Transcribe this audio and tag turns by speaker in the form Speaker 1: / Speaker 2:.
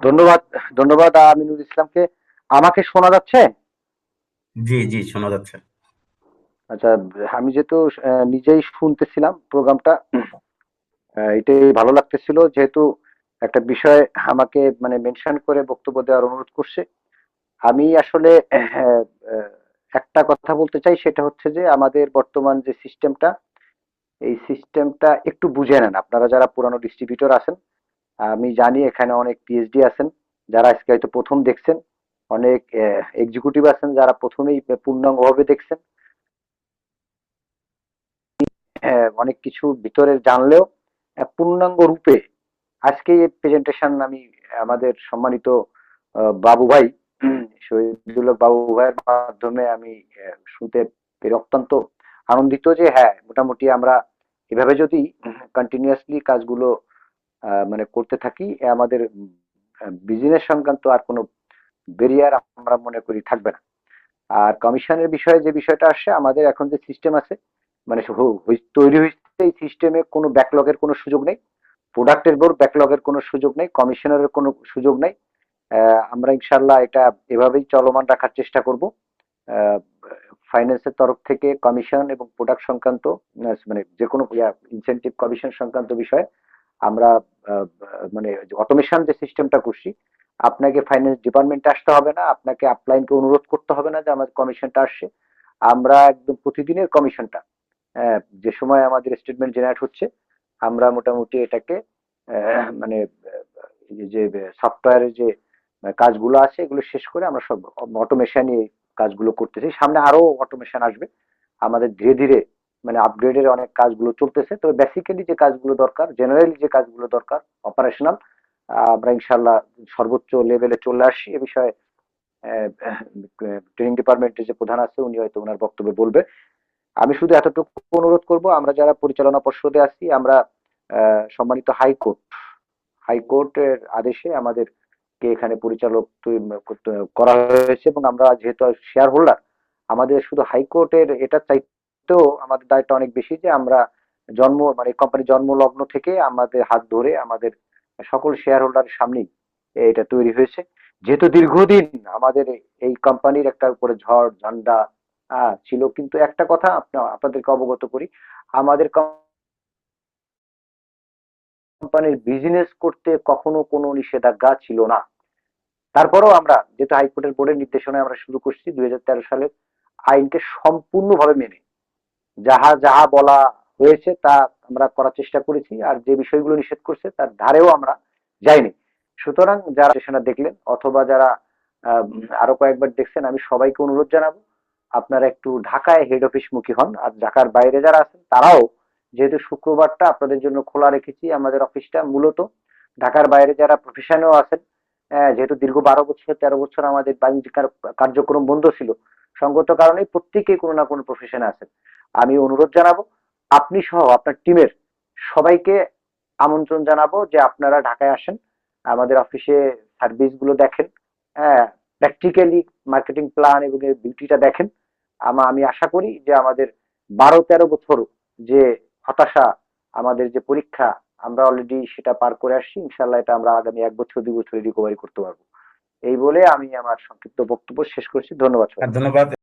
Speaker 1: ধন্যবাদ। ধন্যবাদ আমিনুল ইসলামকে। আমাকে শোনা যাচ্ছে?
Speaker 2: জি, জি, শোনা যাচ্ছে।
Speaker 1: আচ্ছা, আমি যেহেতু নিজেই শুনতেছিলাম প্রোগ্রামটা, এটাই ভালো লাগতেছিল যেহেতু একটা বিষয় আমাকে মানে মেনশন করে বক্তব্য দেওয়ার অনুরোধ করছে। আমি আসলে একটা কথা বলতে চাই, সেটা হচ্ছে যে আমাদের বর্তমান যে সিস্টেমটা, এই সিস্টেমটা একটু বুঝে নেন আপনারা যারা পুরানো ডিস্ট্রিবিউটর আছেন। আমি জানি এখানে অনেক পিএইচডি আছেন যারা আজকে হয়তো প্রথম দেখছেন, অনেক এক্সিকিউটিভ আছেন যারা প্রথমেই পূর্ণাঙ্গভাবে দেখছেন। অনেক কিছু ভিতরে জানলেও পূর্ণাঙ্গ রূপে আজকে এই প্রেজেন্টেশন আমি আমাদের সম্মানিত বাবু ভাই, শহীদুল হক বাবু ভাইয়ের মাধ্যমে আমি শুনতে পেরে অত্যন্ত আনন্দিত যে হ্যাঁ, মোটামুটি আমরা এভাবে যদি কন্টিনিউয়াসলি কাজগুলো মানে করতে থাকি, আমাদের বিজনেস সংক্রান্ত আর কোনো ব্যারিয়ার আমরা মনে করি থাকবে না। আর কমিশনের বিষয়ে যে বিষয়টা আসছে, আমাদের এখন যে সিস্টেম আছে মানে তৈরি হয়েছে, এই সিস্টেমে কোনো ব্যাকলগের কোনো সুযোগ নেই। প্রোডাক্টের উপর ব্যাকলগের কোনো সুযোগ নেই, কমিশনের কোনো সুযোগ নেই। আমরা ইনশাল্লাহ এটা এভাবেই চলমান রাখার চেষ্টা করব। ফাইন্যান্সের তরফ থেকে কমিশন এবং প্রোডাক্ট সংক্রান্ত মানে যে কোনো ইনসেনটিভ কমিশন সংক্রান্ত বিষয়ে আমরা মানে অটোমেশন যে সিস্টেমটা করছি, আপনাকে ফাইন্যান্স ডিপার্টমেন্টে আসতে হবে না, আপনাকে আপলাইনকে অনুরোধ করতে হবে না যে আমার কমিশনটা আসছে। আমরা একদম প্রতিদিনের কমিশনটা যে সময় আমাদের স্টেটমেন্ট জেনারেট হচ্ছে, আমরা মোটামুটি এটাকে মানে এই যে সফটওয়্যারের যে কাজগুলো আছে এগুলো শেষ করে আমরা সব অটোমেশনই কাজগুলো করতেছি। সামনে আরো অটোমেশন আসবে আমাদের ধীরে ধীরে, মানে আপগ্রেডের অনেক কাজগুলো চলতেছে। তবে বেসিক্যালি যে কাজগুলো দরকার, জেনারেলি যে কাজগুলো দরকার অপারেশনাল, আমরা ইনশাল্লাহ সর্বোচ্চ লেভেলে চলে আসছি এ বিষয়ে। ট্রেনিং ডিপার্টমেন্টের যে প্রধান আছে উনি হয়তো ওনার বক্তব্যে বলবে। আমি শুধু এতটুকু অনুরোধ করব, আমরা যারা পরিচালনা পর্ষদে আছি, আমরা সম্মানিত হাইকোর্টের আদেশে আমাদেরকে এখানে পরিচালক করা হয়েছে, এবং আমরা যেহেতু শেয়ার হোল্ডার, আমাদের শুধু হাইকোর্টের এটা চাইতেও আমাদের দায়িত্ব অনেক বেশি যে আমরা জন্ম মানে কোম্পানি জন্ম লগ্ন থেকে আমাদের হাত ধরে আমাদের সকল শেয়ার হোল্ডারের সামনেই এটা তৈরি হয়েছে। যেহেতু দীর্ঘদিন আমাদের এই কোম্পানির একটা উপরে ঝড় ঝন্ডা ছিল, কিন্তু একটা কথা আপনাদেরকে অবগত করি, আমাদের কোম্পানির বিজনেস করতে কখনো কোনো নিষেধাজ্ঞা ছিল না। তারপরেও আমরা যেহেতু হাইকোর্টের বোর্ডের নির্দেশনায় আমরা শুরু করছি 2013 সালের, আইনকে সম্পূর্ণভাবে মেনে যাহা যাহা বলা হয়েছে তা আমরা করার চেষ্টা করেছি, আর যে বিষয়গুলো নিষেধ করছে তার ধারেও আমরা যাইনি। সুতরাং যারা সেখানে দেখলেন অথবা যারা আরো কয়েকবার দেখছেন, আমি সবাইকে অনুরোধ জানাবো আপনারা একটু ঢাকায় হেড অফিস মুখী হন। আর ঢাকার বাইরে যারা আছেন তারাও, যেহেতু শুক্রবারটা আপনাদের জন্য খোলা রেখেছি আমাদের অফিসটা মূলত, ঢাকার বাইরে যারা প্রফেশনেও আছেন, যেহেতু দীর্ঘ 12 বছর 13 বছর আমাদের বাণিজ্যিক কার্যক্রম বন্ধ ছিল, সঙ্গত কারণে প্রত্যেকেই কোনো না কোনো প্রফেশনে আছেন। আমি অনুরোধ জানাবো আপনি সহ আপনার টিমের সবাইকে আমন্ত্রণ জানাবো যে আপনারা ঢাকায় আসেন, আমাদের অফিসে সার্ভিস গুলো দেখেন, হ্যাঁ, প্র্যাকটিক্যালি মার্কেটিং প্ল্যান এবং এর বিউটিটা দেখেন। আমি আশা করি যে আমাদের 12-13 বছর যে হতাশা, আমাদের যে পরীক্ষা, আমরা অলরেডি সেটা পার করে আসছি। ইনশাল্লাহ এটা আমরা আগামী 1 বছর 2 বছরে রিকভারি করতে পারবো। এই বলে আমি আমার সংক্ষিপ্ত বক্তব্য শেষ করছি। ধন্যবাদ
Speaker 2: আর
Speaker 1: সবাইকে।
Speaker 2: ধন্যবাদ।